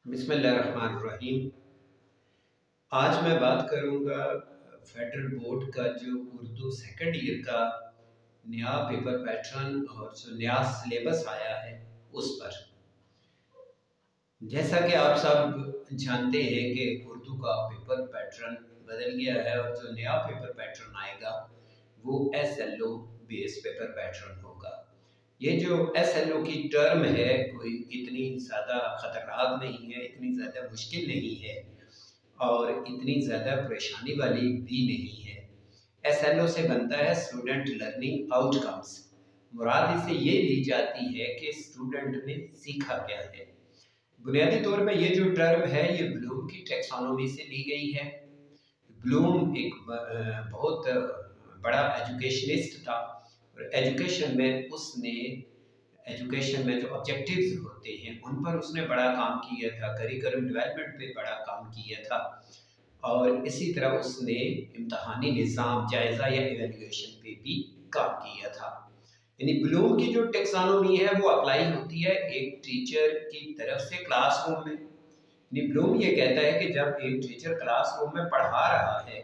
बिस्मिल्लाहिर्रहमानिर्रहीम। आज मैं बात करूंगा फेडरल बोर्ड का जो उर्दू सेकंड ईयर का नया पेपर पैटर्न और जो नया सिलेबस आया है उस पर। जैसा कि आप सब जानते हैं कि उर्दू का पेपर पैटर्न बदल गया है और जो नया पेपर पैटर्न आएगा वो SLO बेस पेपर पैटर्न होगा। ये जो SLO की टर्म है कोई इतनी ज़्यादा ख़तरनाक नहीं है, इतनी ज़्यादा मुश्किल नहीं है और इतनी ज़्यादा परेशानी वाली भी नहीं है। SLO से बनता है स्टूडेंट लर्निंग आउटकम्स। मुराद इससे ये ली जाती है कि स्टूडेंट ने सीखा क्या है। बुनियादी तौर पर ये जो टर्म है ये ब्लूम की टेक्सोनोमी से ली गई है। ब्लूम एक बहुत बड़ा एजुकेशनिस्ट था और एजुकेशन में जो ऑब्जेक्टिव्स होते हैं उन पर उसने बड़ा काम किया था, करिकुलम डेवलपमेंट पे बड़ा काम किया था और इसी तरह उसने इम्तहानी निज़ाम जायज़ा या इवैल्यूएशन पे भी काम किया था। यानी ब्लूम की जो टेक्सोनोमी है वो अप्लाई होती है एक टीचर की तरफ से क्लासरूम में। यानी ब्लूम ये कहता है कि जब एक टीचर क्लासरूम में पढ़ा रहा है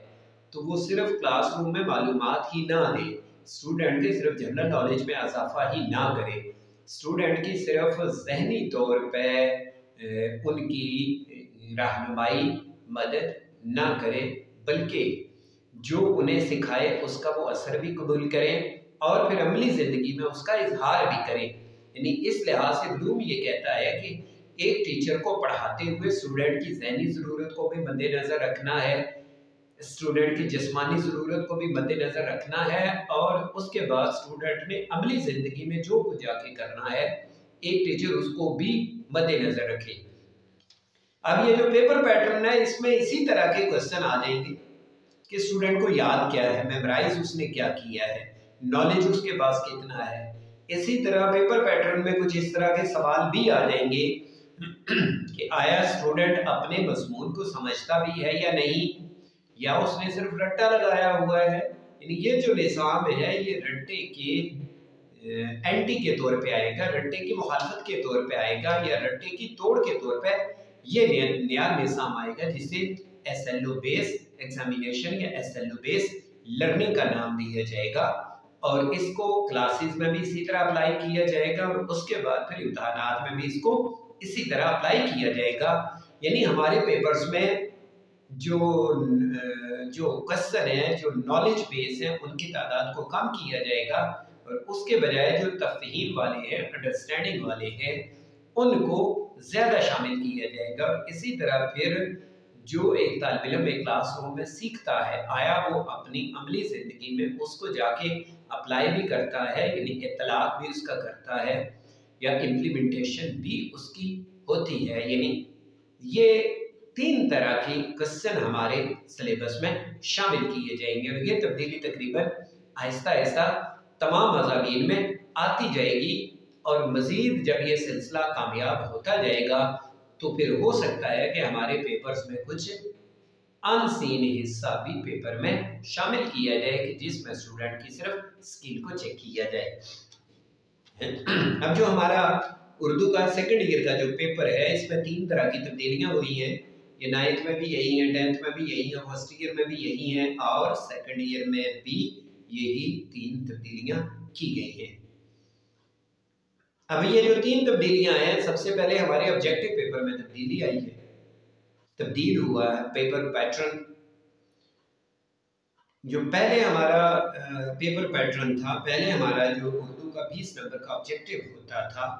तो वो सिर्फ क्लासरूम में मालूमात ही ना दे, स्टूडेंट के सिर्फ जनरल नॉलेज में इजाफा ही ना करे, स्टूडेंट की सिर्फ जहनी तौर पर उनकी रहनुमाई मदद ना करे, बल्कि जो उन्हें सिखाए उसका वो असर भी कबूल करें और फिर अमली ज़िंदगी में उसका इजहार भी करें। यानी इस लिहाज से ब्लूम ये कहता है कि एक टीचर को पढ़ाते हुए स्टूडेंट की ज़हनी ज़रूरत को भी मद्देनज़र रखना है, स्टूडेंट की जिस्मानी ज़रूरत को भी मद्देनज़र रखना है और उसके बाद स्टूडेंट ने अमली ज़िंदगी में जो कुछ जाके करना है एक टीचर उसको भी मद्देनज़र रखे। अब ये जो पेपर पैटर्न है इसमें इसी तरह के क्वेश्चन आ जाएंगे कि स्टूडेंट को याद क्या है, मेमोराइज उसने क्या किया है, नॉलेज उसके पास कितना है। इसी तरह पेपर पैटर्न में कुछ इस तरह के सवाल भी आ जाएंगे कि आया स्टूडेंट अपने मजमून को समझता भी है या नहीं, या उसने सिर्फ रट्टा लगाया हुआ है। यानी ये जो निज़ाम है ये रट्टे के एंटी के तौर पे आएगा, रट्टे की मुखालफत के तौर पे आएगा या रट्टे की तोड़ के तौर पे ये नया निज़ाम आएगा जिसे SLO बेस एग्जामिनेशन या SLO बेस लर्निंग का नाम दिया जाएगा और इसको क्लासेस में भी इसी तरह अप्लाई किया जाएगा और उसके बाद फिर इम्तहानात में भी इसको इसी तरह अप्लाई किया जाएगा। यानी हमारे पेपर्स में जो क्वेश्चन है, जो नॉलेज बेस है, उनकी तादाद को कम किया जाएगा और उसके बजाय जो तफहीम वाले हैं, अंडरस्टैंडिंग वाले हैं, उनको ज़्यादा शामिल किया जाएगा। और इसी तरह फिर जो एक तालिब इल्म एक क्लासरूम में सीखता है आया वो अपनी अमली ज़िंदगी में उसको जाके अप्लाई भी करता है, यानी इत्तलाक भी उसका करता है या इम्प्लीमेंटेशन भी उसकी होती है। यानी ये 3 तरह के क्वेश्चन हमारे सिलेबस में शामिल किए जाएंगे और ये तब्दीली तकरीबन आहिस्ता आहिस्ता तमाम मज़ामीन में आती जाएगी और मज़ीद जब ये सिलसिला कामयाब होता जाएगा तो फिर हो सकता है कि हमारे पेपर्स में कुछ अनसीन हिस्सा भी पेपर में शामिल किया जाए कि जिसमें स्टूडेंट की सिर्फ स्किल को चेक किया जाए। अब जो हमारा उर्दू का सेकंड ईयर का जो पेपर है इसमें 3 तरह की तब्दीलियां हुई हैं। ये 9th में भी यही है, 10th में भी यही है, फर्स्ट ईयर में भी यही है और सेकंड ईयर में भी यही 3 तब्दीलियां की गई हैं। अब ये जो 3 तब्दीलियां हैं, सबसे पहले हमारे ऑब्जेक्टिव पेपर में तब्दीली आई है, तब्दील हुआ है पेपर पैटर्न। जो पहले हमारा पेपर पैटर्न था, पहले हमारा जो उर्दू का 20 नंबर का ऑब्जेक्टिव होता था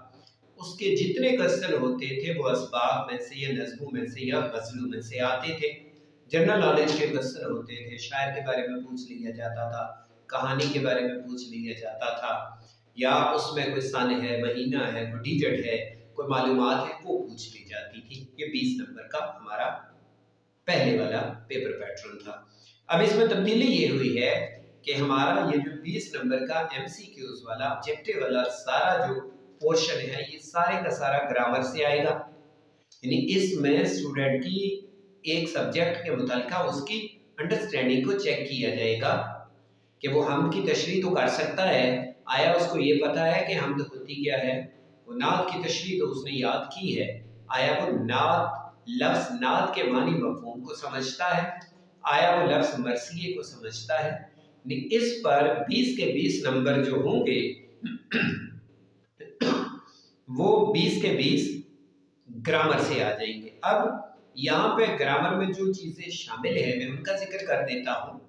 उसके जितने क्वेश्चन होते थे वो असबाब में से या नज़्मों में से या गज़लों में से आते थे। जनरल नॉलेज के क्वेश्चन होते थे, शायर के बारे में पूछ लिया जाता था, कहानी के बारे में पूछ लिया जाता था या उसमें कोई सन है, महीना है, कोई डिजिट है, कोई मालूमात है वो पूछ ली जाती थी। ये 20 नंबर का हमारा पहले वाला पेपर पैटर्न था। अब इसमें तब्दीली ये हुई है कि हमारा ये जो 20 नंबर का MCQs वाला ऑब्जेक्टिव वाला सारा जो पोर्शन है ये सारे का सारा ग्रामर से आएगा। यानी इसमें स्टूडेंट की एक सब्जेक्ट के मुतालिका उसकी अंडरस्टैंडिंग को चेक किया जाएगा कि वो हमद की तशरीह तो कर सकता है, आया उसको ये पता है कि हमद होती क्या है, वो नात की तशरीह तो उसने याद की है, आया वो नात, लफ्ज़ नात के मानी मफ़हूम को समझता है, आया वो लफ्ज़ मरसिए को समझता है। इस पर 20 के 20 नंबर जो होंगे वो 20 के 20 ग्रामर से आ जाएंगे। अब यहाँ पे ग्रामर में जो चीज़ें शामिल हैं मैं उनका जिक्र कर देता हूँ,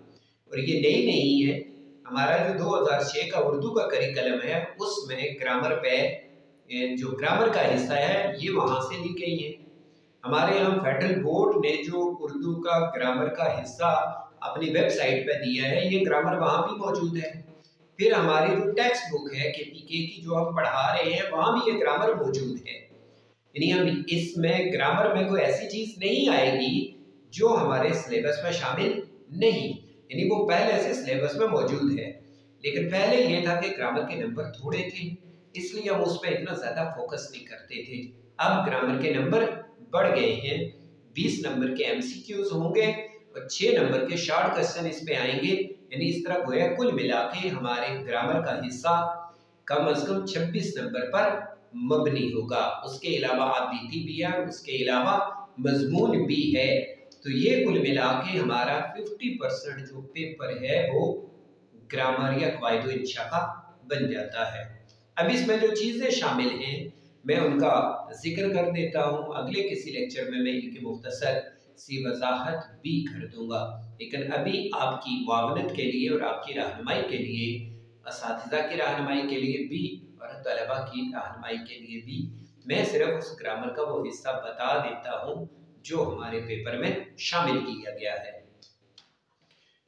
और ये नई नहीं है। हमारा जो 2006 का उर्दू का करिकुलम है उसमें ग्रामर पे जो ग्रामर का हिस्सा है ये वहाँ से ली गई है। हमारे यहाँ फेडरल बोर्ड ने जो उर्दू का ग्रामर का हिस्सा अपनी वेबसाइट पे दिया है, ये ग्रामर वहाँ भी मौजूद है। फिर हमारी जो टेक्स्ट बुक है KPK की जो हम पढ़ा रहे हैं वहाँ भी ये ग्रामर मौजूद है। यानी हम इसमें ग्रामर में कोई ऐसी चीज़ नहीं आएगी जो हमारे सिलेबस में शामिल नहीं, यानी वो पहले से सिलेबस में मौजूद है। लेकिन पहले ये था कि ग्रामर के नंबर थोड़े थे, इसलिए हम उस पर इतना ज़्यादा फोकस नहीं करते थे। अब ग्रामर के नंबर बढ़ गए हैं, 20 नंबर के MCQs होंगे और 6 नंबर के शॉर्ट क्वेश्चन इस पे आएंगे। यानी इस तरह गोया कुल मिला के हमारे ग्रामर का हिस्सा कम से कम 26 नंबर पर मबनी होगा। उसके अलावा आबिदी भी है, उसके अलावा मजमून भी है। तो ये कुल मिला के हमारा 50% जो पेपर है वो ग्रामर या क़वाइद व इंशा का बन जाता है। अब इसमें जो चीज़ें शामिल हैं मैं उनका जिक्र कर देता हूँ। अगले किसी लेक्चर में मैं इनकी मुख्तसर सी वजाहत भी कर दूंगा, लेकिन अभी आपकी मुआवनत के लिए और आपकी रहनुमाई के लिए, असातिज़ा की रहनुमाई के लिए भी और तलबा की रहनुमाई के लिए भी मैं सिर्फ उस ग्रामर का वो हिस्सा बता देता हूँ जो हमारे पेपर में शामिल किया गया है।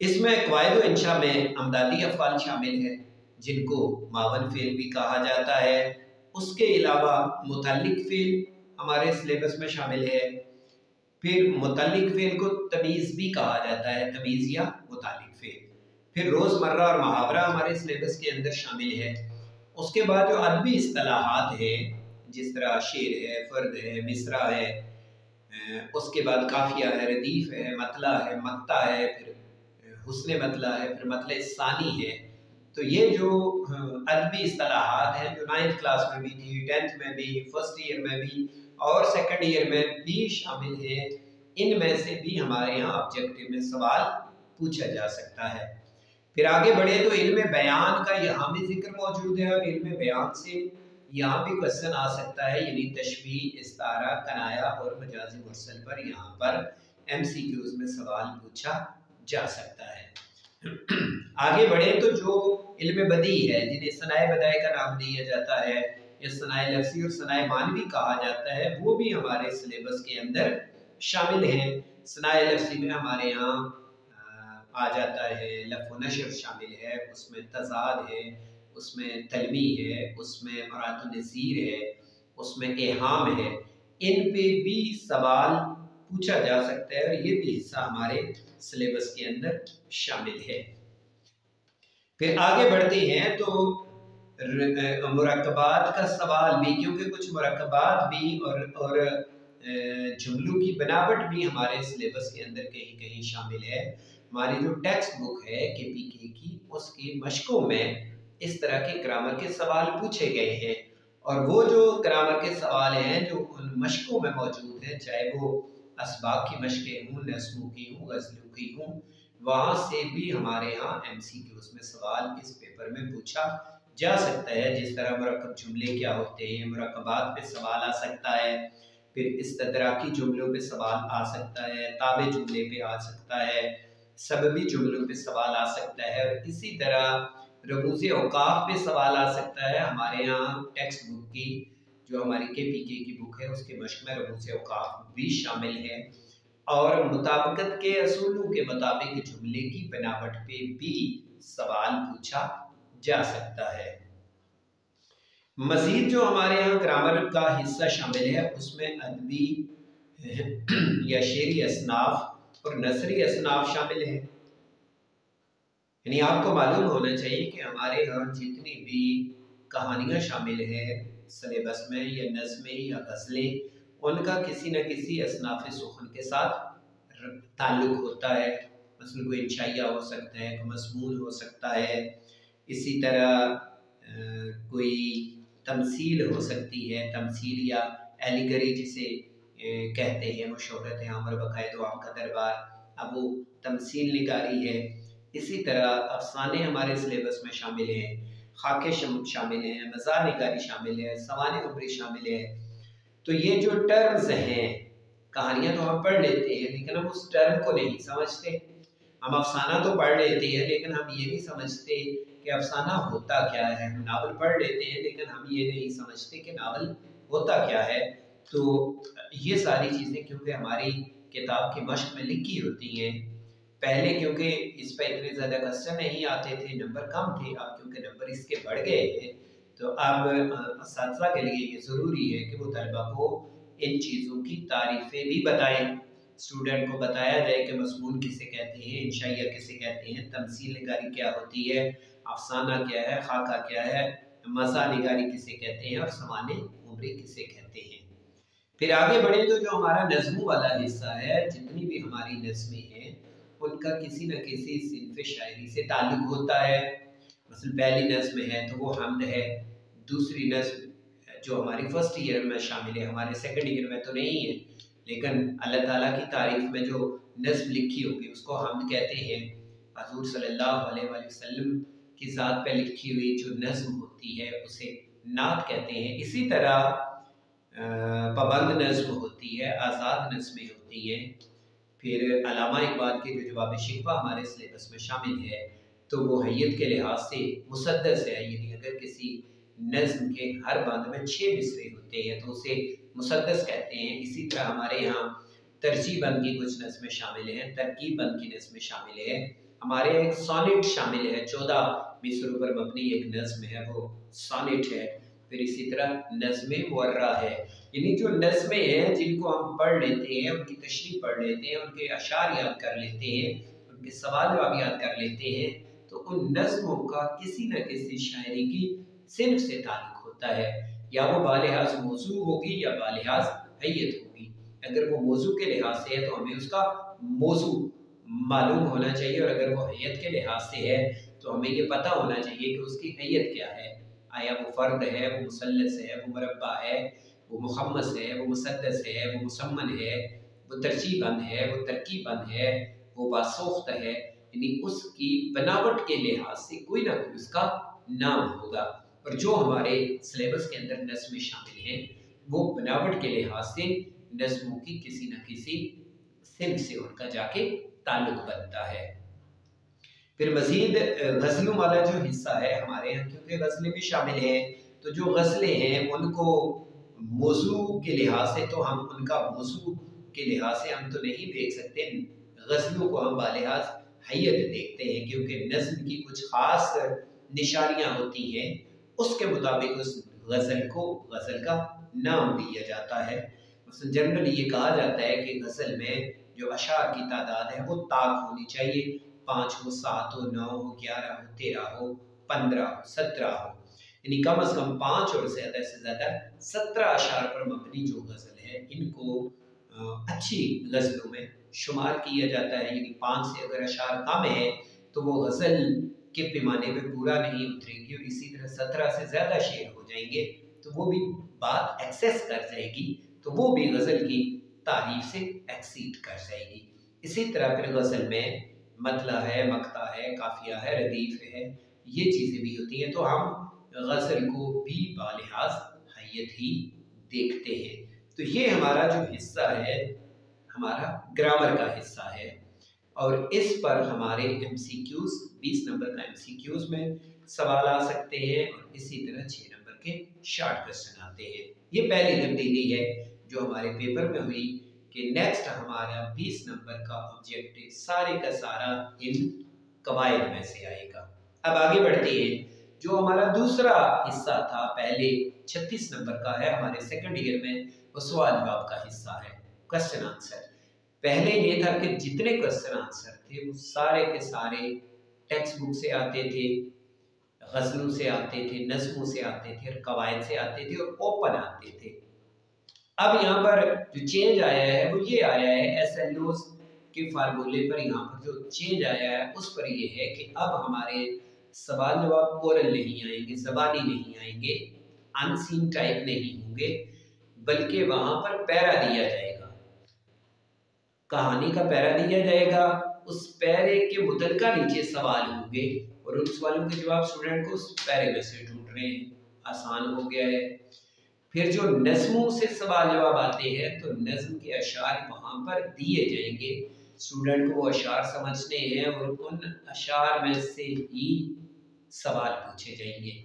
इसमें क़वाइद व इंशा में अमदादी अफ़आल शामिल है जिनको मावन फ़ेल भी कहा जाता है। उसके अलावा मुतल्लिक फ़ेल हमारे सिलेबस में शामिल है। फिर मुतल्लिक फ़ेल को तमीज़ भी कहा जाता है, तमीज़ या मुतालिक फ़ेल। फिर रोज़मर्रा और मुहावरा हमारे सिलेबस के अंदर शामिल है। उसके बाद जो अदबी इस्तिलाहात है जिस तरह शेर है, फ़र्द है, मिसरा है, उसके बाद काफ़िया है, रदीफ़ है, मतला है, मक्ता है, फिर हुस्न मतला है, फिर मतले सानी है। तो ये जो अदबी इस्तिलाहात हैं जो 9th क्लास में भी थी, 10th में भी, फर्स्ट ईयर में भी और सेकंड ईयर में भी शामिल है, इनमें से भी हमारे यहाँ ऑब्जेक्टिव में सवाल पूछा जा सकता है। फिर आगे बढ़े तो इल्म बयान का यहाँ भी जिक्र मौजूद है और इल्म बयान से यहाँ भी क्वेश्चन आ सकता है, यानी तशबीह, इस्तारा, कनाया और मजाजी मुरसल पर यहाँ पर MCQs में सवाल पूछा जा सकता है। आगे बढ़े तो जो इल्म बदी है जिन्हें सनाए बदाए का नाम दिया जाता है या सनाए लफ्ज़ी और सनाए मानवी कहा जाता है, वो भी हमारे सिलेबस के अंदर शामिल हैं। सनाए लफ्ज़ी में हमारे यहाँ आ जाता है लफ़्ज़ व नशर शामिल है, उसमें तज़ाद है, उसमें तलमी है, उसमें मरात नज़ीर है, उसमें एहाम है। इन पे भी सवाल पूछा जा सकता है और ये भी हिस्सा हमारे सिलेबस के अंदर शामिल है। फिर आगे बढ़ते हैं तो मुरक्कबात का सवाल भी, क्योंकि कुछ मुरक्कबात भी और जुमलों की बनावट भी हमारे सिलेबस के अंदर कहीं कहीं शामिल है। हमारी जो टेक्स्ट बुक है KPK की उसकी मशकों में इस तरह के ग्रामर के सवाल पूछे गए हैं, और वो जो ग्रामर के सवाल हैं जो उन मशकों में मौजूद हैं, चाहे वो असबाब की मशकें हों, नस्मों की हों, गज़लों की हों, वहाँ से भी हमारे यहाँ MCQs में सवाल इस पेपर में पूछा जा सकता है। जिस तरह मुरक्कब जुमले क्या होते हैं, मुरक्कबात पे सवाल आ सकता है, फिर इस्तदराकी जुमलों पे सवाल आ सकता है, ताबे जुमले पे आ सकता है, सबबी जुमलों पे सवाल आ सकता है, और इसी तरह रमूज़ औकाफ पे सवाल आ सकता है। हमारे यहाँ टेक्स्ट बुक की जो हमारी KPK की बुक है उसके मश्क में रमूज़ औकाफ भी शामिल है, और मुताबिकत के असूलों के मुताबिक जुमले की बनावट पे भी सवाल पूछा जा सकता है। मज़ीद जो हमारे यहाँ ग्रामर का हिस्सा शामिल है उसमें अदबी या शेरी असनाफ और नसरी असनाफ शामिल है। यानी आपको मालूम होना चाहिए कि हमारे यहाँ जितनी भी कहानियाँ शामिल है सिलेबस में या नज़्में या गज़लें, उनका किसी न किसी असनाफ़ सुखन के साथ ताल्लुक़ होता है। मसलन कोई इंशाइया हो सकता है, कोई मज़मून हो सकता है, इसी तरह कोई तमसील हो सकती है, तमसील या एलिगरी जिसे कहते हैं, वो शोहरत आमर बकायद आम का दरबार, अब वो तमसील निगारी है। इसी तरह अफसाने हमारे सिलेबस में शामिल हैं, खाके शामिल हैं, मज़ार निगारी शामिल है, सवाने उम्री शामिल है। तो ये जो टर्म्स हैं, कहानियाँ तो हम पढ़ लेते हैं लेकिन हम उस टर्म को नहीं समझते। हम अफसाना तो पढ़ लेते हैं लेकिन हम ये नहीं समझते कि अफसाना होता क्या है। हम नावल पढ़ लेते हैं लेकिन हम ये नहीं समझते कि नावल होता क्या है। तो ये सारी चीज़ें क्योंकि हमारी किताब की मश्क में लिखी होती हैं, पहले क्योंकि इस पर इतने ज़्यादा क्वेश्चन नहीं आते थे, नंबर कम थे, अब क्योंकि नंबर इसके बढ़ गए हैं तो अब असातिज़ा के लिए ये ज़रूरी है कि वो तलबा को इन चीज़ों की तारीफ़ें भी बताएं। स्टूडेंट को बताया जाए कि मज़मून किसे कहते हैं, इंशाइया किसे कहते हैं, तमसील निगारी क्या होती है, अफसाना क्या है, खाका क्या है, मज़ा निगारी किसे कहते हैं और सवाने उम्री किसे कहते हैं। फिर आगे बढ़े तो जो हमारा नज़्मों वाला हिस्सा है, जितनी भी हमारी नज़्में हैं उनका किसी न किसी सिन्फ़ शायरी से ताल्लुक़ होता है। मसलन पहली नज़्म है तो वो हमद है, दूसरी नज़्म जो हमारी फर्स्ट ईयर में शामिल है, हमारे सेकंड ईयर में तो नहीं है, लेकिन अल्लाह ताला की तारीफ़ में जो नज़्म लिखी होगी उसको हमद कहते हैं। हज़ूर सल्लल्लाहु अलैहि वसल्लम की ज़ात पे लिखी हुई जो नज़्म होती है उसे नात कहते हैं। इसी तरह पाबंद नज़्म होती है, आज़ाद नज़्में होती हैं। फिर अल्लामा इकबाल के जो जवाब शिकवा हमारे सिलेबस में शामिल है तो वो हैयत के लिहाज से मुसद्दस है, यानी अगर किसी नज़्म के हर बंद में 6 मिसरे होते हैं तो उसे मुसद्दस कहते हैं। इसी तरह हमारे यहाँ तरजीह बंद की कुछ नज़्में शामिल हैं, तरकीब बंद की नज़्में शामिल है, हमारे एक सोनेट शामिल है, 14 मिसरों पर मबनी एक नज़्म है वो सोनेट है। फिर इसी तरह नज़्में मुअर्रा है, यानी जो नज़्में हैं जिनको हम पढ़ लेते हैं, उनकी तशरीह पढ़ लेते हैं, उनके अशार याद कर लेते हैं, उनके सवाल जवाब याद कर लेते हैं, तो उन नज़्मों का किसी न किसी शायरी की सिन्फ से ताल्लुक़ होता है, या वो बालिहाज मौजू होगी या बालिहाज हैयत होगी। अगर वो मौजू के लिहाज से है तो हमें उसका मौजू मालूम होना चाहिए, और अगर वो हैयत के लिहाज से है तो हमें ये पता होना चाहिए कि उसकी हैयत क्या है। आया वो फ़र्द है, वो मुसल्लस है, वो मुरब्बा है, वो मुखम्मस है, वो मुसद्दस है, वो मुसम्मन है, वो तरजीबंद है, वो तरकीबंद है, वो बासोख्त है, यानी उसकी बनावट के लिहाज से कोई ना कोई उसका नाम होगा। और जो हमारे सिलेबस के अंदर नज़्में शामिल हैं वो बनावट के लिहाज से नज़्मों की किसी न किसी सिन्फ से उनका जाके ताल्लुक़ बनता है। फिर मज़ीद गज़लों वाला जो हिस्सा है हमारे यहाँ, क्योंकि गज़लें भी शामिल हैं, तो जो गज़लें हैं उनको मौज़ू के लिहाज से तो हम उनका मौज़ू के लिहाज से हम तो नहीं देख सकते, गज़लों को हम बालिहाज हैयत देखते हैं, क्योंकि नज़्म की कुछ ख़ास निशानियाँ होती हैं, उसके मुताबिक उस गज़ल को गज़ल का नाम दिया जाता है। मसलन जनरली ये कहा जाता है कि गज़ल में जो अशार की तादाद है वो ताक होनी चाहिए, 5 हो, 7 हो, 9 हो, 11 हो, 13 हो, 15 हो, 17 हो, यानी कम से कम 5 और ज़्यादा से ज़्यादा 17 अशार पर मबनी जो गज़ल है इनको अच्छी गज़लों में शुमार किया जाता है। यानी 5 से अगर अशार कम है तो वो गज़ल के पैमाने पे पूरा नहीं उतरेगी, और इसी तरह 17 से ज़्यादा शेर हो जाएंगे तो वो भी बात एक्सेस कर जाएगी, तो वो भी गज़ल की तारीफ से एक्सीड कर जाएगी। इसी तरह फिर गज़ल में मतला है, मक्ता है, काफिया है, रदीफ है, ये चीज़ें भी होती हैं, तो हम गज़ल को भी बालिहाज हैयत ही देखते हैं। तो ये हमारा जो हिस्सा है हमारा ग्रामर का हिस्सा है, और इस पर हमारे MCQs 20 नंबर का MCQs में सवाल आ सकते हैं, और इसी तरह 6 नंबर के शॉर्ट क्वेश्चन आते हैं। ये पहली तब्दीली है जो हमारे पेपर में हुई कि नेक्स्ट हमारा 20 नंबर का ऑब्जेक्टिव सारे का सारा इन कवायद में से आएगा। अब आगे बढ़ते हैं, जो हमारा दूसरा हिस्सा था पहले 36 नंबर का है, हमारे सेकंड ईयर में वो सवाल जवाब का हिस्सा है, क्वेश्चन आंसर। पहले ये था कि जितने क्वेश्चन आंसर थे वो सारे के सारे टेक्स्ट बुक से आते थे, गज़लों से आते थे, नज़्मों से आते थे, और कवायद से आते थे, और ओपन आते थे। अब यहाँ पर जो चेंज आया है वो ये आया है, SLOs के फार्मूले पर यहाँ पर जो चेंज आया है उस पर ये है कि अब हमारे सवाल जवाब ओरल नहीं आएंगे, ज़बानी नहीं आएंगे, अनसीन टाइप नहीं होंगे, बल्कि वहां पर पैरा दिया जाएगा, कहानी का पैरा दिया जाएगा। उस पैरे के मुतलका नीचे सवाल होंगे और उन सवालों के जवाब स्टूडेंट को उस पैरे में से ढूंढने हैं। आसान हो गया है। फिर जो नज़्मों से सवाल जवाब आते हैं तो नज़्म के अशार वहां पर दिए जाएंगे, स्टूडेंट को वो अशार समझने हैं और उन अशार में से ही सवाल पूछे जाएंगे।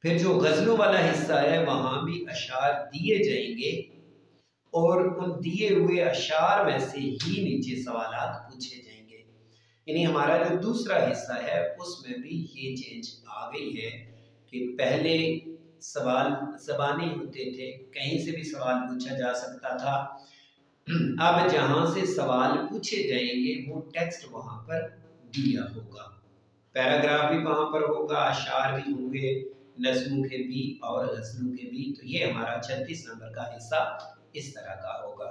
फिर जो गज़लों वाला हिस्सा है वहां भी अशार दिए जाएंगे और उन दिए हुए अशार में से ही नीचे सवालात पूछे जाएंगे। यानी हमारा जो दूसरा हिस्सा है उसमें भी ये चेंज आ गई है कि पहले सवाल ज़बानी होते थे, कहीं से भी सवाल पूछा जा सकता था। अब जहां से सवाल पूछे जाएंगे वो टेक्स्ट वहां पर दिया होगा, पैराग्राफ भी वहां पर होगा, अशार भी होंगे, नज़्मों के भी और गज़लों के भी। तो ये हमारा 36 नंबर का हिस्सा इस तरह का होगा।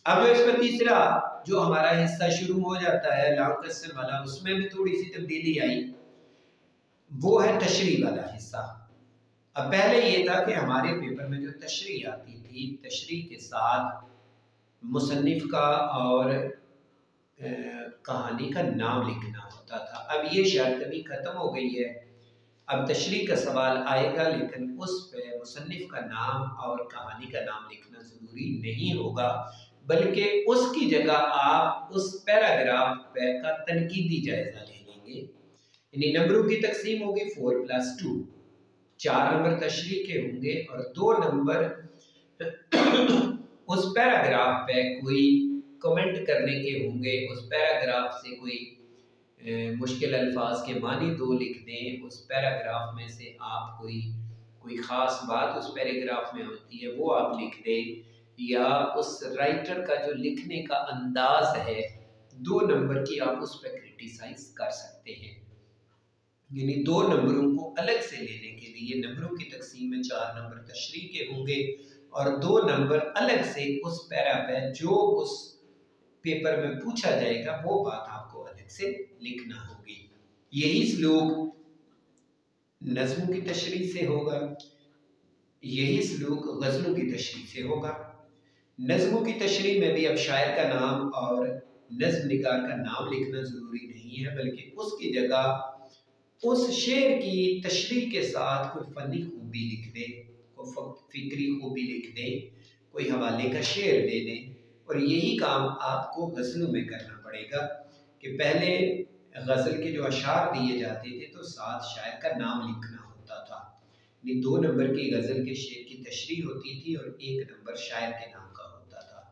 अब जो इसमें तीसरा जो हमारा हिस्सा शुरू हो जाता है लॉन्ग क्वेश्चन वाला, उसमें भी थोड़ी सी तब्दीली आई, वो है तशरीह वाला हिस्सा। अब पहले ये था कि हमारे पेपर में जो तशरीह आती थी, तशरीह के साथ मुसन्निफ का और कहानी का नाम लिखना होता था। अब ये शर्त भी ख़त्म हो गई है। अब तशरीह का सवाल आएगा लेकिन उस पे मुसन्निफ का नाम और कहानी का नाम लिखना ज़रूरी नहीं होगा, बल्कि उसकी जगह आप उस पैराग्राफ पे का तनकीदी जायज़ा ले लेंगे। यानी नंबरों की तकसीम होगी 4+2, 4 नंबर तशरीह के होंगे और 2 नंबर उस पैराग्राफ पे कोई कमेंट करने के होंगे, उस पैराग्राफ से कोई मुश्किल अल्फाज के मानी 2 लिख दें, उस पैराग्राफ में से आप कोई ख़ास बात उस पैराग्राफ में होती है वो आप लिख दें, या उस राइटर का जो लिखने का अंदाज है 2 नंबर की आप उस पर क्रिटिसाइज कर सकते हैं। यानी 2 नंबरों को अलग से लेने के लिए नंबरों की तकसीम में 4 नंबर तशरीह के होंगे और 2 नंबर अलग से उस पैरा पे जो उस पेपर में पूछा जाएगा वो बात आपको अलग से लिखना होगी। यही सलूक नज़्मों की तशरीह से होगा, यही सलूक गज़लों की तशरीह से होगा। नज़्मों की तशरीह में भी अब शायर का नाम और नज़्म निगार का नाम लिखना ज़रूरी नहीं है, बल्कि उसकी जगह उस शेर की तशरीह के साथ कोई फ़नी खूबी लिख दें, कोई फ़िक्री खूबी लिख दें, कोई हवाले का शेर दे दें। और यही काम आपको गज़लों में करना पड़ेगा कि पहले गज़ल के जो अशार दिए जाते थे तो साथ शायर का नाम लिखना होता था। 2 नंबर की गज़ल के शेर की तशरीह होती थी और 1 नंबर शायर के नाम का होता था।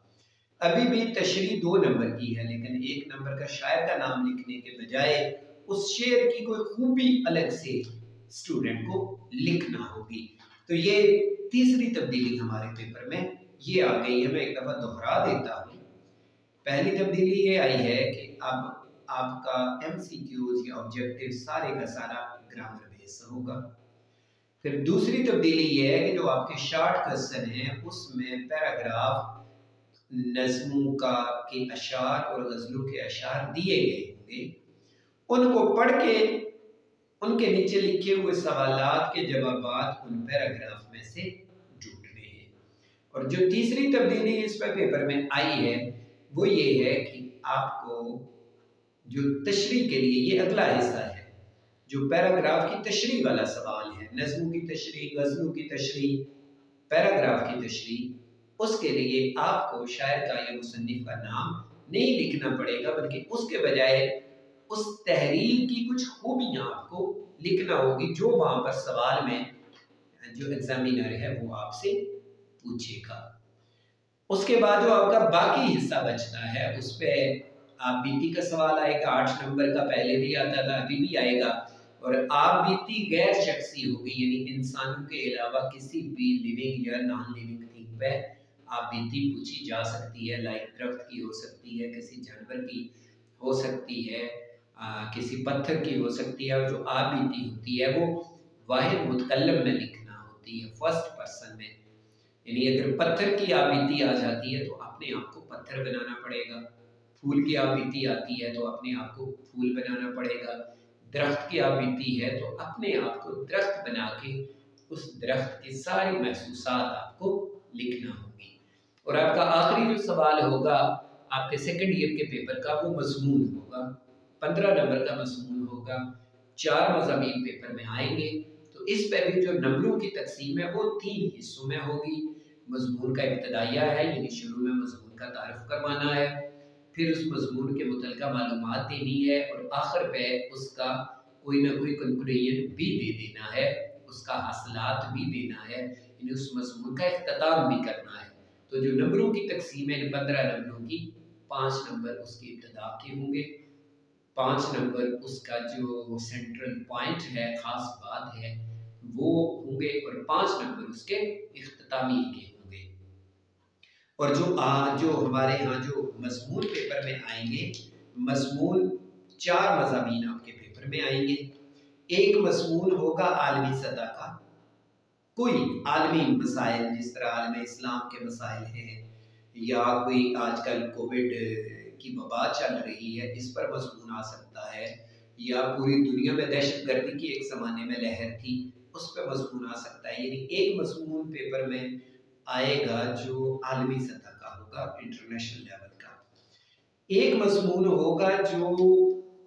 अभी भी तशरीह 2 नंबर की है लेकिन 1 नंबर का शायर का नाम लिखने के बजाय उस शेर की कोई खूबी अलग से स्टूडेंट को लिखना होगी। तो ये तीसरी तब्दीली हमारे पेपर में ये आ गई है। मैं एक दफ़ा दोहरा देता हूँ। पहली तब्दीली ये आई है कि अब आपका MCQs या ऑब्जेक्टिव सारे का सारा ग्रामर बेस होगा। फिर दूसरी तब्दीली ये है कि जो आपके शॉर्ट क्वेश्चन हैं उसमें पैराग्राफ नज़्मों का के अशार और गज़लों के अशार दिए गए होंगे, उनको पढ़ के उनके नीचे लिखे हुए सवालात के जवाबात उन पैराग्राफ में से ढूंढने हैं। और जो तीसरी तब्दीली इस पर पेपर में आई है वो ये है कि आपको जो तशरीह के लिए ये अगला हिस्सा है, जो पैराग्राफ की तशरीह वाला सवाल है, नज़्मों की तशरीह, गज़लों की तशरीह, पैराग्राफ की तशरीह, उसके लिए आपको शायर का या मुसन्निफ का नाम नहीं लिखना पड़ेगा, बल्कि उसके बजाय उस तहरीर की कुछ खूबियाँ आपको लिखना होगी जो वहाँ पर सवाल में जो एग्जामिनर है वो आपसे पूछेगा। उसके बाद जो आपका बाकी हिस्सा बचता है उस पर आप बीती का सवाल आएगा, 8 नंबर का पहले भी आता था अभी भी आएगा। और आप बीती गैर शख्सी होगी, यानी इंसानों के अलावा किसी भी लिविंग या नॉन लिविंग थिंग पे आप बीती पूछी जा सकती है। लाइक दरख्त की हो सकती है, किसी जानवर की हो सकती है, किसी पत्थर की हो सकती है। और जो आप बीती होती है वो वाहिद मुतकल्लम में लिखना होती है, फर्स्ट पर्सन में। यानी अगर पत्थर की आप बीती आ जाती है तो अपने आप को पत्थर बनाना पड़ेगा, फूल की आप बीती आती है तो अपने आप को फूल बनाना पड़ेगा, दरख्त की आप बीती है तो अपने आप को दरख्त बना के उस दरख्त की सारी महसूसात आपको लिखना होगी। और आपका आखिरी जो सवाल होगा आपके सेकंड ईयर के पेपर का, वो मज़मून होगा, 15 नंबर का मज़मून होगा। 4 मज़ामीन पेपर में आएंगे, तो इस पर भी जो नंबरों की तकसीम है वो 3 हिस्सों में होगी। मज़मून का इब्तदाइया है, यानी शुरू में मज़मून का तारुफ करवाना है, फिर उस मज़मून के मुतल्लिक़ा मालूमात देनी है, और आखिर पे उसका कोई ना कोई कंक्लूजन भी दे देना है, उसका हासिलात भी देना है, यानी उस मज़मून का इख्तिताम भी करना है। तो जो नंबरों की तकसीम है 15 नंबरों की, 5 नंबर उसकी इब्तिदा के होंगे, 5 नंबर उसका जो सेंट्रल पॉइंट है, ख़ास बात है, वो होंगे, और 5 नंबर उसके इख्तितामी के होंगे। और जो हमारे यहाँ जो मज़मून पेपर में आएंगे, मज़मून 4 मज़ामीन आपके पेपर में आएंगे। एक मज़मून होगा आलमी सतह का, कोई आलमी मसाइल, जिस तरह आलम इस्लाम के मसाइल हैं, या कोई आजकल कोविड की वबा चल रही है, इस पर मज़मून आ सकता है, या पूरी दुनिया में दहशतगर्दी की एक ज़माने में लहर थी, उस पर मज़मून आ सकता है। यानी एक मज़मून पेपर में आएगा जो आलमी सतह का होगा, इंटरनेशनल लेवल का। एक मज़मून होगा जो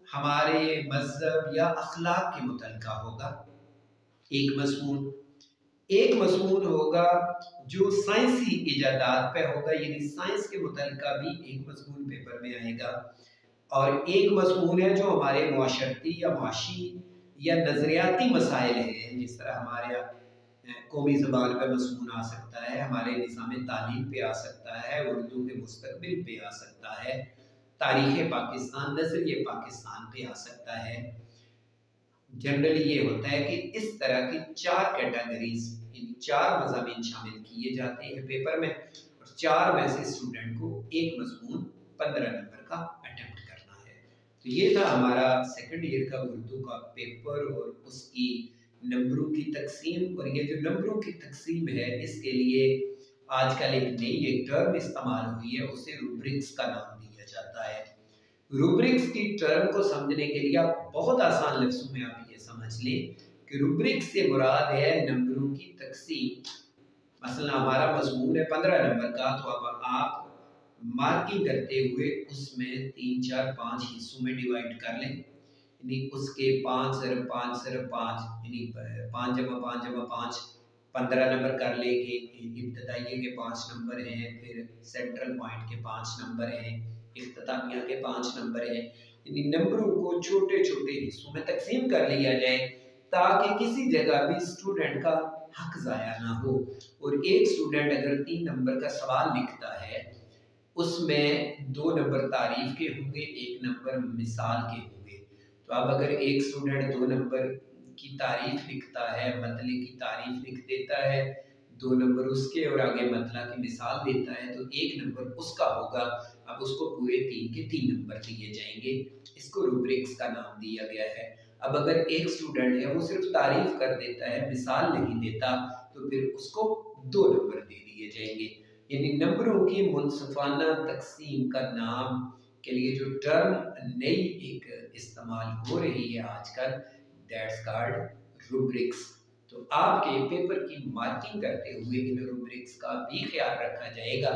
हमारे मज़हब या अखलाक के मुतल्लिक़ा होगा, एक मज़मून होगा जो साइंसी इजादात पे होगा, यानी साइंस के मुतल्लिक़ा भी एक मज़मून पेपर में आएगा। और एक मज़मून है जो हमारे मुआशरती या मुआशी या नज़रियाती मसाइल हैं, जिस तरह हमारे यहाँ कौमी ज़बान पे मज़मून आ सकता है, हमारे निज़ाम तालीम पे आ सकता है, उर्दू के मुस्तक़बिल पे आ सकता है, तारीख़ पाकिस्तान, नज़रिए पाकिस्तान पे आ सकता है। जनरली ये होता है कि इस तरह की 4 कैटेगरीज, इन 4 मज़ामीन शामिल किए जाते हैं पेपर में, और 4 में से स्टूडेंट को एक मज़मून 15 नंबर का अटेम्प्ट करना है। तो ये था हमारा सेकंड ईयर का उर्दू का पेपर और उसकी नंबरों की तकसीम। और ये जो नंबरों की तकसीम है, इसके लिए आजकल एक नई एक टर्म इस्तेमाल हुई है, उसे रूब्रिक्स का नाम दिया जाता है। रूब्रिक्स की टर्म को समझने के लिए आप बहुत आसान लफ्ज़ों में आप ये समझ लें कि रूब्रिक्स से मुराद है नंबरों की तकसीम। मसलन हमारा मज़मून है 15 नंबर का, तो अब आप मार्किंग करते हुए उसमें 3, 4, 5 हिस्सों में डिवाइड कर लें, यानी उसके 5 ज़रब 5 ज़रब 5, यानी 5 जमा 5 जमा 5 15 नंबर कर लेंगे। इब्तदाइये के 5 नंबर हैं, फिर सेंट्रल पॉइंट के 5 नंबर हैं, इख्तितामिया के 5 नंबर हैं। यानी नंबरों को छोटे छोटे हिस्सों में तकसीम कर लिया जाए, ताकि किसी जगह भी स्टूडेंट का हक ज़ाया ना हो। और एक स्टूडेंट अगर 3 नंबर का सवाल लिखता है, उसमें 2 नंबर तारीफ के होंगे, 1 नंबर मिसाल के होंगे। तो अब अगर एक स्टूडेंट 2 नंबर की तारीफ लिखता है, मतले की तारीफ लिख देता है, 2 नंबर उसके और आगे मतला की मिसाल देता है, तो 1 नंबर उसका होगा। अब उसको पूरे 3 के 3 नंबर दिए जाएंगे। इसको रूब्रिक्स का नाम दिया गया है। अब अगर एक स्टूडेंट है वो सिर्फ तारीफ कर देता है, मिसाल नहीं देता, तो फिर उसको 2 नंबर दे दिए जाएंगे। यानी नंबरों की मुनसिफाना तकसीम का नाम के लिए जो टर्म नई एक इस्तेमाल हो रही है आजकल, दैट्स कॉल्ड रूब्रिक्स। तो आपके पेपर की मार्किंग करते हुए इन रूब्रिक्स का भी ख्याल रखा जाएगा,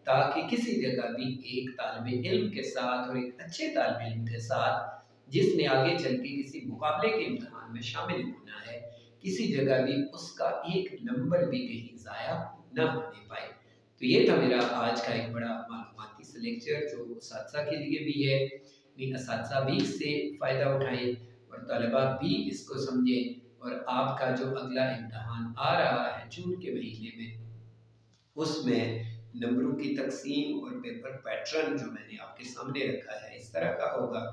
ताकि किसी जगह भी एक तालिब इल्म के साथ और एक अच्छे तालिब इल्म के साथ जिसने आगे चल के किसी मुकाबले के इम्तिहान में शामिल होना है, किसी जगह भी उसका एक नंबर भी कहीं ज़ाया न होने पाए। तो ये था मेरा आज का एक बड़ा मालूमाती सा लेक्चर, जो असातिज़ा के लिए भी है। असातिज़ा भी इससे फ़ायदा उठाएँ और तलबा भी इसको समझें। और आपका जो अगला इम्तिहान आ रहा है जून के महीने में, उसमें नंबरों की तकसीम और पेपर पैटर्न जो मैंने आपके सामने रखा है, इस तरह का होगा।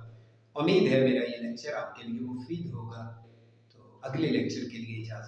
उम्मीद है मेरा ये लेक्चर आपके लिए मुफीद होगा। तो अगले लेक्चर के लिए इजाज़त।